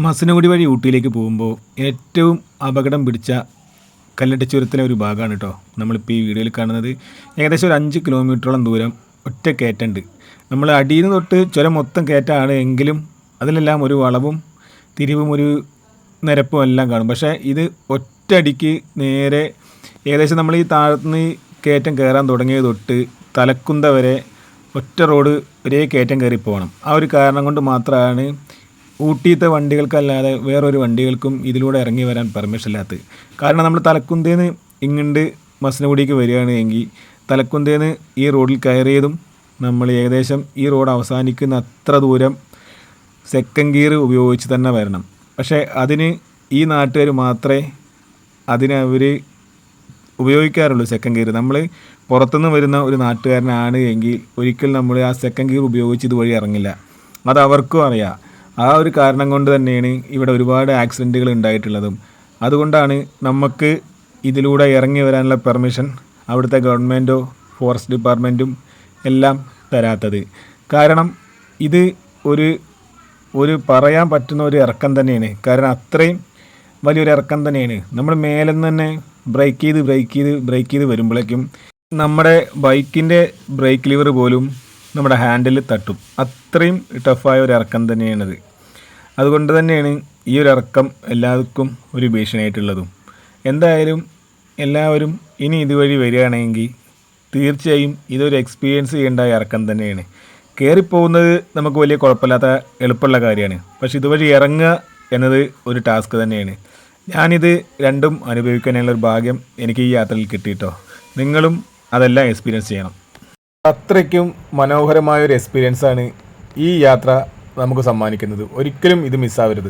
മസനഗുഡി വഴി ഊട്ടിയിലേക്ക് പോകുമ്പോൾ ഏറ്റവും അപകടം പിടിച്ച കല്ലട്ട ചുരത്തിലെ ഒരു ഭാഗമാണ് കേട്ടോ നമ്മളിപ്പോൾ ഈ വീഡിയോയിൽ കാണുന്നത്. ഏകദേശം ഒരു 5 കിലോമീറ്ററോളം ദൂരം ഒറ്റ കയറ്റുണ്ട്. നമ്മൾ അടിയിൽ നിന്ന് തൊട്ട് ചുരം മൊത്തം കയറ്റാണ് എങ്കിലും അതിലെല്ലാം ഒരു വളവും തിരിവും ഒരു നിരപ്പും എല്ലാം കാണും. പക്ഷേ ഇത് ഒറ്റയടിക്ക് നേരെ ഏകദേശം നമ്മൾ ഈ താഴത്തുനിന്ന് കയറ്റം കയറാൻ തുടങ്ങിയത് തൊട്ട് തലക്കുന്ത വരെ ഒറ്റ റോഡ് ഒരേ കയറ്റം കയറി പോകണം. ആ ഒരു കാരണം കൊണ്ട് മാത്രമാണ് ഊട്ടിയിലത്തെ വണ്ടികൾക്കല്ലാതെ വേറൊരു വണ്ടികൾക്കും ഇതിലൂടെ ഇറങ്ങി വരാൻ പെർമിഷൻ ഇല്ലാത്തത്. കാരണം നമ്മൾ തലക്കുന്തേന്ന് ഇങ്ങോട്ട് മസനഗുഡിക്ക് വരികയാണ് എങ്കിൽ തലക്കുന്തേന്ന് ഈ റോഡിൽ കയറിയതും നമ്മൾ ഏകദേശം ഈ റോഡ് അവസാനിക്കുന്ന അത്ര ദൂരം സെക്കൻഡ് ഗിയർ ഉപയോഗിച്ച് തന്നെ വരണം. പക്ഷേ അതിന് ഈ നാട്ടുകാർ മാത്രമേ അവർ ഉപയോഗിക്കാറുള്ളൂ സെക്കൻഡ് ഗിയർ. നമ്മൾ പുറത്തുനിന്ന് വരുന്ന ഒരു നാട്ടുകാരനാണ് എങ്കിൽ ഒരിക്കലും നമ്മൾ ആ സെക്കൻഡ് ഗിയർ ഉപയോഗിച്ച് ഇതുവഴി ഇറങ്ങില്ല. അത് അവർക്കും അറിയാം. ആ ഒരു കാരണം കൊണ്ട് തന്നെയാണ് ഇവിടെ ഒരുപാട് ആക്സിഡൻറ്റുകൾ ഉണ്ടായിട്ടുള്ളതും. അതുകൊണ്ടാണ് നമുക്ക് ഇതിലൂടെ ഇറങ്ങി വരാനുള്ള പെർമിഷൻ അവിടുത്തെ ഗവൺമെൻറ്റോ ഫോറസ്റ്റ് ഡിപ്പാർട്ട്മെൻറ്റും എല്ലാം തരാത്തത്. കാരണം ഇത് ഒരു പറയാൻ പറ്റുന്ന ഒരു ഇറക്കം തന്നെയാണ്. കാരണം അത്രയും വലിയൊരു ഇറക്കം തന്നെയാണ്. നമ്മൾ മേലെ നിന്ന് തന്നെ ബ്രേക്ക് ചെയ്ത് വരുമ്പോഴേക്കും നമ്മുടെ ബൈക്കിൻ്റെ ബ്രേക്ക് ലിവർ പോലും നമ്മുടെ ഹാൻഡിൽ തട്ടും. അത്രയും ടഫായ ഒരു ഇറക്കം തന്നെയാണത്. അതുകൊണ്ട് തന്നെയാണ് ഈ ഒരു ഇറക്കം എല്ലാവർക്കും ഒരു ഭീഷണിയായിട്ടുള്ളതും. എന്തായാലും എല്ലാവരും ഇനി ഇതുവഴി വരികയാണെങ്കിൽ തീർച്ചയായും ഇതൊരു എക്സ്പീരിയൻസ് ചെയ്യേണ്ട ഇറക്കം തന്നെയാണ്. കയറിപ്പോകുന്നത് നമുക്ക് വലിയ കുഴപ്പമില്ലാത്ത എളുപ്പമുള്ള കാര്യമാണ്. പക്ഷെ ഇതുവഴി ഇറങ്ങുക എന്നത് ഒരു ടാസ്ക് തന്നെയാണ്. ഞാനിത് രണ്ടും അനുഭവിക്കാനുള്ളൊരു ഭാഗ്യം എനിക്ക് ഈ യാത്രയിൽ കിട്ടിയിട്ടോ. നിങ്ങളും അതെല്ലാം എക്സ്പീരിയൻസ് ചെയ്യണം. അത്രയ്ക്കും മനോഹരമായൊരു എക്സ്പീരിയൻസാണ് ഈ യാത്ര നമുക്ക് സമ്മാനിക്കുന്നത്. ഒരിക്കലും ഇത് മിസ്സാവരുത്.